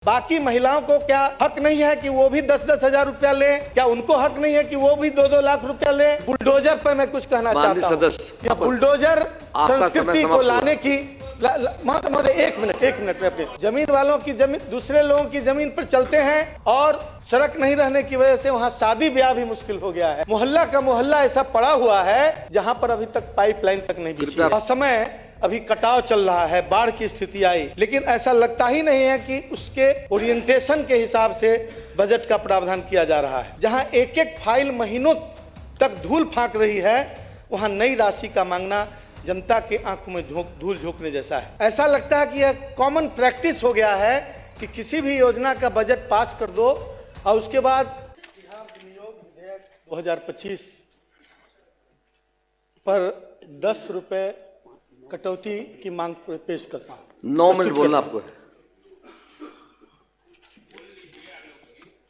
बाकी महिलाओं को क्या हक नहीं है कि वो भी 10-10 हजार रुपया ले? क्या उनको हक नहीं है कि वो भी 2-2 लाख रुपया ले? बुलडोजर पर मैं कुछ कहना चाहता हूँ। बुलडोजर संस्कृति को लाने की महोदय एक मिनट में अपनी जमीन वालों की जमीन दूसरे लोगों की जमीन पर चलते हैं और सड़क नहीं रहने की वजह से वहाँ शादी ब्याह भी मुश्किल हो गया है। मोहल्ला का मोहल्ला ऐसा पड़ा हुआ है जहाँ पर अभी तक पाइपलाइन तक नहीं बिछी है। समय अभी कटाव चल रहा है, बाढ़ की स्थिति आई, लेकिन ऐसा लगता ही नहीं है कि उसके ओरिएंटेशन के हिसाब से बजट का प्रावधान किया जा रहा है। जहां एक एक फाइल महीनों तक धूल फांक रही है, वहां नई राशि का मांगना जनता के आंखों में धूल झोंकने जैसा है। ऐसा लगता है कि यह कॉमन प्रैक्टिस हो गया है कि किसी भी योजना का बजट पास कर दो और उसके बाद बिहार विनियोग विधेयक 2025 पर 10 रुपए कटौती की मांग पेश करता हूं। 9 मिनट बोलना आपको।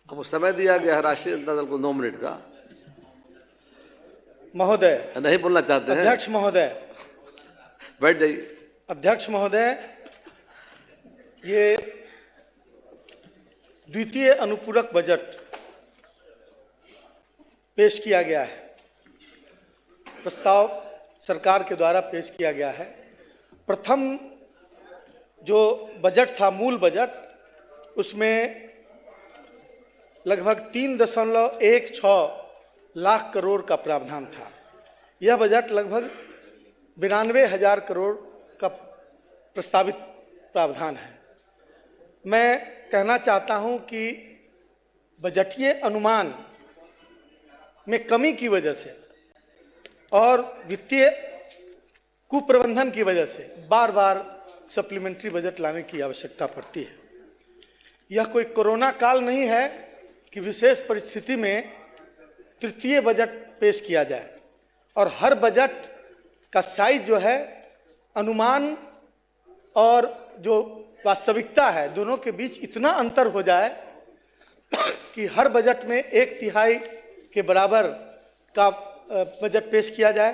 आपको समय दिया गया है राष्ट्रीय जनता दल को 9 मिनट का। महोदय नहीं बोलना चाहते हैं? अध्यक्ष महोदय बैठ जाइए। अध्यक्ष महोदय, ये द्वितीय अनुपूरक बजट पेश किया गया है। प्रस्ताव सरकार के द्वारा पेश किया गया है। प्रथम जो बजट था, मूल बजट, उसमें लगभग 3.16 लाख करोड़ का प्रावधान था। यह बजट लगभग 92,000 करोड़ का प्रस्तावित प्रावधान है। मैं कहना चाहता हूं कि बजटीय अनुमान में कमी की वजह से और वित्तीय कुप्रबंधन की वजह से बार बार सप्लीमेंट्री बजट लाने की आवश्यकता पड़ती है। यह कोई कोरोना काल नहीं है कि विशेष परिस्थिति में तृतीय बजट पेश किया जाए और हर बजट का साइज जो है, अनुमान और जो वास्तविकता है, दोनों के बीच इतना अंतर हो जाए कि हर बजट में 1/3 के बराबर का बजट पेश किया जाए।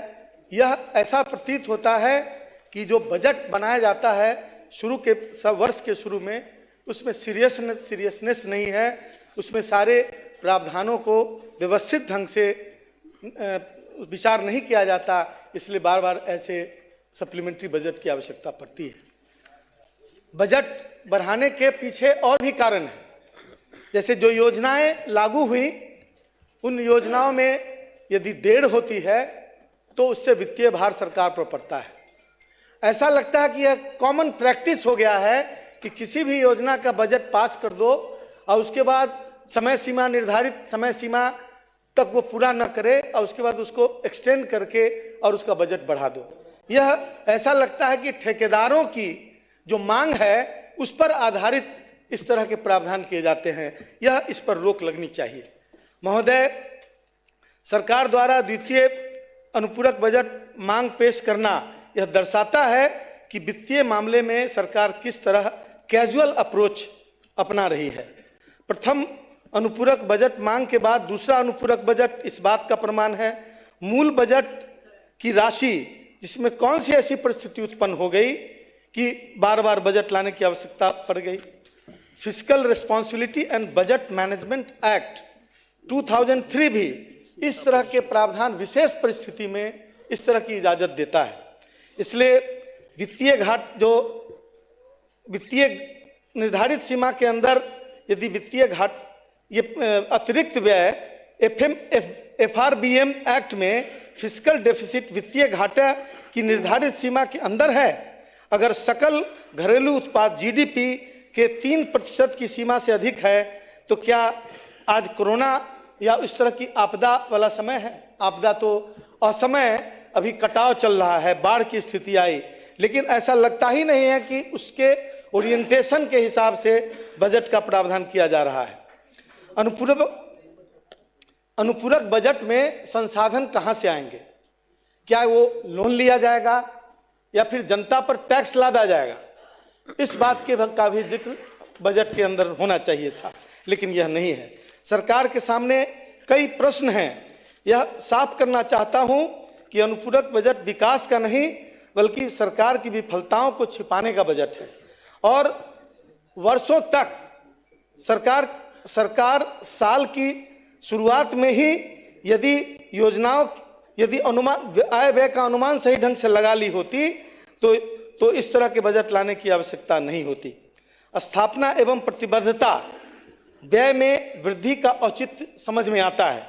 यह ऐसा प्रतीत होता है कि जो बजट बनाया जाता है शुरू के वर्ष के शुरू में, उसमें सीरियसनेस नहीं है, उसमें सारे प्रावधानों को व्यवस्थित ढंग से विचार नहीं किया जाता, इसलिए बार बार ऐसे सप्लीमेंट्री बजट की आवश्यकता पड़ती है। बजट बढ़ाने के पीछे और भी कारण है। जैसे जो योजनाएं लागू हुई, उन योजनाओं में यदि देर होती है तो उससे वित्तीय भार सरकार पर पड़ता है। ऐसा लगता है कि यह कॉमन प्रैक्टिस हो गया है कि किसी भी योजना का बजट पास कर दो और उसके बाद समय सीमा, निर्धारित समय सीमा तक वो पूरा न करे और उसके बाद उसको एक्सटेंड करके और उसका बजट बढ़ा दो। यह ऐसा लगता है कि ठेकेदारों की जो मांग है उस पर आधारित इस तरह के प्रावधान किए जाते हैं। यह इस पर रोक लगनी चाहिए। महोदय, सरकार द्वारा द्वितीय अनुपूरक बजट मांग पेश करना यह दर्शाता है कि वित्तीय मामले में सरकार किस तरह कैजुअल अप्रोच अपना रही है। प्रथम अनुपूरक बजट मांग के बाद दूसरा अनुपूरक बजट इस बात का प्रमाण है। मूल बजट की राशि जिसमें कौन सी ऐसी परिस्थिति उत्पन्न हो गई कि बार बार बजट लाने की आवश्यकता पड़ गई। Fiscal responsibility and budget management act 2003 भी इस तरह के प्रावधान विशेष परिस्थिति में इस तरह की इजाजत देता है। इसलिए वित्तीय घाट, जो वित्तीय निर्धारित सीमा के अंदर यदि वित्तीय घाट, ये अतिरिक्त व्यय FRBM एक्ट में फिस्कल डेफिसिट वित्तीय घाटा की निर्धारित सीमा के अंदर है। अगर सकल घरेलू उत्पाद GDP के 3% की सीमा से अधिक है तो क्या आज कोरोना या इस तरह की आपदा वाला समय है? आपदा तो असमय, अभी कटाव चल रहा है, बाढ़ की स्थिति आई, लेकिन ऐसा लगता ही नहीं है कि उसके ओरिएंटेशन के हिसाब से बजट का प्रावधान किया जा रहा है। अनुपूरक बजट में संसाधन कहां से आएंगे? क्या वो लोन लिया जाएगा या फिर जनता पर टैक्स लादा जाएगा? इस बात का भी जिक्र बजट के अंदर होना चाहिए था, लेकिन यह नहीं है। सरकार के सामने कई प्रश्न हैं। यह साफ करना चाहता हूं कि अनुपूरक बजट विकास का नहीं बल्कि सरकार की विफलताओं को छिपाने का बजट है और वर्षों तक सरकार साल की शुरुआत में ही यदि अनुमान आय व्यय का अनुमान सही ढंग से लगा ली होती तो इस तरह के बजट लाने की आवश्यकता नहीं होती। स्थापना एवं प्रतिबद्धता व्यय में वृद्धि का औचित्य समझ में आता है,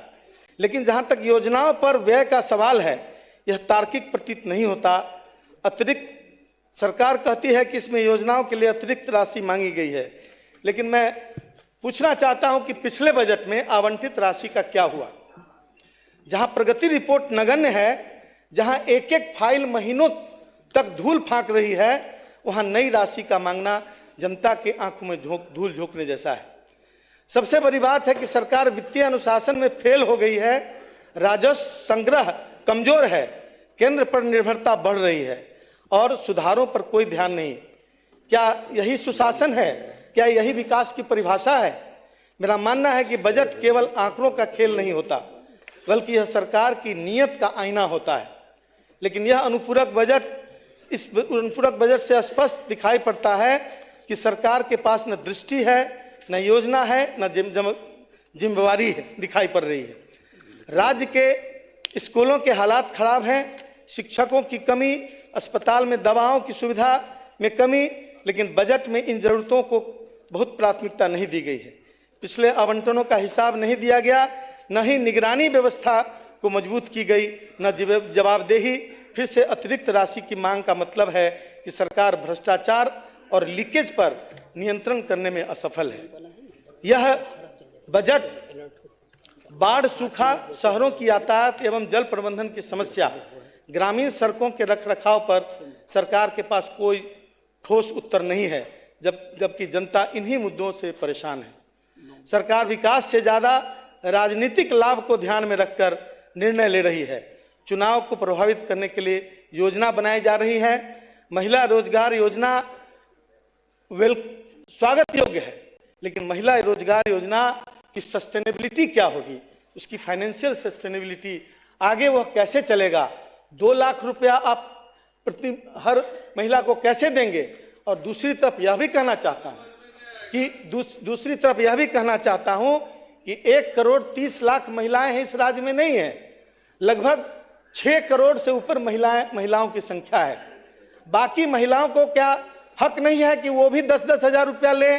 लेकिन जहां तक योजनाओं पर व्यय का सवाल है यह तार्किक प्रतीत नहीं होता। अतिरिक्त सरकार कहती है कि इसमें योजनाओं के लिए अतिरिक्त राशि मांगी गई है, लेकिन मैं पूछना चाहता हूं कि पिछले बजट में आवंटित राशि का क्या हुआ। जहां प्रगति रिपोर्ट नगण्य है, जहां एक एक फाइल महीनों तक धूल फांक रही है, वहां नई राशि का मांगना जनता के आंखों में धूल झोंकने जैसा है। सबसे बड़ी बात है कि सरकार वित्तीय अनुशासन में फेल हो गई है, राजस्व संग्रह कमजोर है, केंद्र पर निर्भरता बढ़ रही है और सुधारों पर कोई ध्यान नहीं। क्या यही सुशासन है? क्या यही विकास की परिभाषा है? मेरा मानना है कि बजट केवल आंकड़ों का खेल नहीं होता, बल्कि यह सरकार की नीयत का आईना होता है। लेकिन यह अनुपूरक बजट से स्पष्ट दिखाई पड़ता है कि सरकार के पास न दृष्टि है, न योजना है, न जिम्मेवारी है दिखाई पड़ रही है। राज्य के स्कूलों के हालात खराब हैं, शिक्षकों की कमी, अस्पताल में दवाओं की सुविधा में कमी, लेकिन बजट में इन जरूरतों को बहुत प्राथमिकता नहीं दी गई है। पिछले आवंटनों का हिसाब नहीं दिया गया, न ही निगरानी व्यवस्था को मजबूत की गई, न जवाबदेही। फिर से अतिरिक्त राशि की मांग का मतलब है कि सरकार भ्रष्टाचार और लीकेज पर नियंत्रण करने में असफल है। यह बजट बाढ़, सूखा, शहरों की यातायात एवं जल प्रबंधन की समस्या, ग्रामीण सड़कों के रखरखाव पर सरकार के पास कोई ठोस उत्तर नहीं है, जबकि जनता इन्हीं मुद्दों से परेशान है। सरकार विकास से ज्यादा राजनीतिक लाभ को ध्यान में रखकर निर्णय ले रही है। चुनाव को प्रभावित करने के लिए योजना बनाई जा रही है। महिला रोजगार योजना स्वागत योग्य है, लेकिन महिला रोजगार योजना की सस्टेनेबिलिटी क्या होगी, उसकी फाइनेंशियल सस्टेनेबिलिटी, आगे वह कैसे चलेगा? 2 लाख रुपया आप प्रति हर महिला को कैसे देंगे? और दूसरी तरफ यह भी कहना चाहता हूं कि 1 करोड़ 30 लाख महिलाएं हैं इस राज्य में, नहीं है, लगभग 6 करोड़ से ऊपर महिलाओं की संख्या है। बाकी महिलाओं को क्या हक नहीं है कि वो भी 10-10 हजार रुपया ले?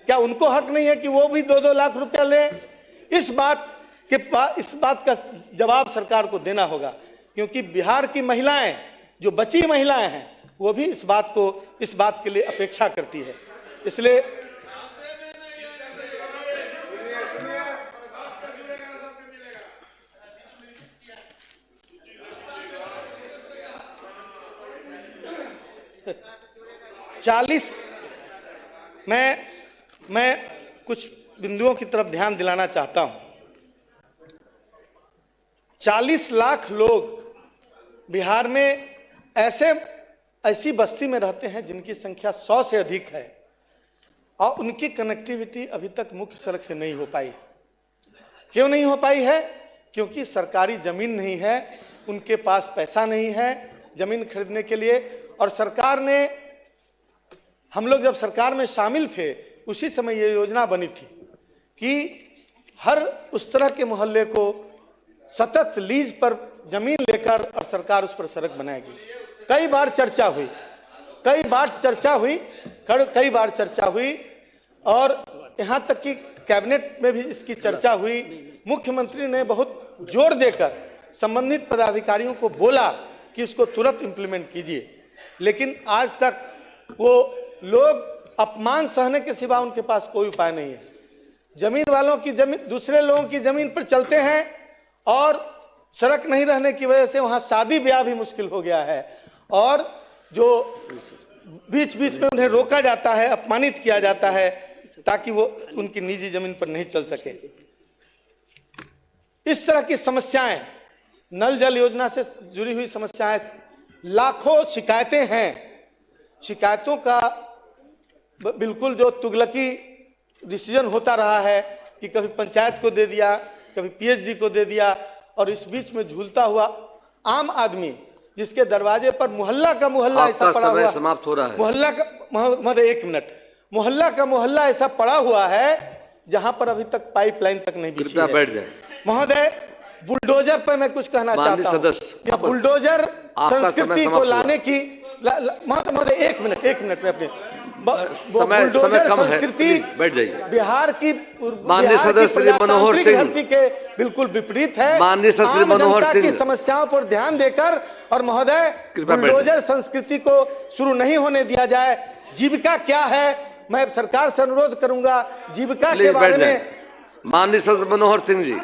क्या उनको हक नहीं है कि वो भी 2-2 लाख रुपया ले? इस बात का जवाब सरकार को देना होगा, क्योंकि बिहार की महिलाएं, जो बची महिलाएं हैं, वो भी इस बात के लिए अपेक्षा करती है। इसलिए मैं कुछ बिंदुओं की तरफ ध्यान दिलाना चाहता हूं। 40 लाख लोग बिहार में ऐसी बस्ती में रहते हैं जिनकी संख्या 100 से अधिक है और उनकी कनेक्टिविटी अभी तक मुख्य सड़क से नहीं हो पाई। क्यों नहीं हो पाई है? क्योंकि सरकारी जमीन नहीं है, उनके पास पैसा नहीं है जमीन खरीदने के लिए। और सरकार ने, हम लोग जब सरकार में शामिल थे उसी समय ये योजना बनी थी कि हर उस तरह के मोहल्ले को सतत लीज पर जमीन लेकर और सरकार उस पर सड़क बनाएगी। कई बार चर्चा हुई और यहां तक कि कैबिनेट में भी इसकी चर्चा हुई। मुख्यमंत्री ने बहुत जोर देकर संबंधित पदाधिकारियों को बोला कि इसको तुरंत इंप्लीमेंट कीजिए, लेकिन आज तक वो लोग अपमान सहने के सिवा उनके पास कोई उपाय नहीं है। जमीन वालों की जमीन दूसरे लोगों की जमीन पर चलते हैं और सड़क नहीं रहने की वजह से वहां शादी ब्याह भी मुश्किल हो गया है और जो बीच बीच में उन्हें रोका जाता है, अपमानित किया जाता है ताकि वो उनकी निजी जमीन पर नहीं चल सके। इस तरह की समस्याएं, नल जल योजना से जुड़ी हुई समस्याएं, लाखों शिकायतें हैं। शिकायतों का बिल्कुल जो तुगलकी डिसीजन होता रहा है कि कभी पंचायत को दे दिया, कभी पीएचडी को दे दिया, और इस बीच में झूलता हुआ आम आदमी जिसके दरवाजे पर मोहल्ला का मोहल्ला ऐसा पड़ा हुआ, समाप्त हो रहा है। मोहल्ला का, एक मिनट, मोहल्ला का मोहल्ला ऐसा पड़ा हुआ है जहां पर अभी तक पाइपलाइन तक नहीं बिछी कृपया है। बैठ जाए। महोदय, बुलडोजर पर मैं कुछ कहना माननीय चाहता हूं। सदस्य, यह बुलडोजर आपका समय संस्कृति समाप्त को हुआ। लाने की महोदय एक मिनट में अपने समय बुलडोजर कम है, संस्कृति प्लीज बैठ जाइए। बिहार की माननीय सदस्य श्री मनोहर प्रजातांत्रिक सिंह। धरती के बिल्कुल विपरीत है। माननीय सदस्य श्री आम मनोहर जनता की सिंह। समस्याओं पर ध्यान देकर और महोदय कृपया बैठ बुलडोजर संस्कृति को शुरू नहीं होने दिया जाए। जीविका क्या है, मैं सरकार से अनुरोध करूंगा जीविका के प्लीज बैठ बारे में। जाए। माननीय सदस्य मनोहर सिंह जी।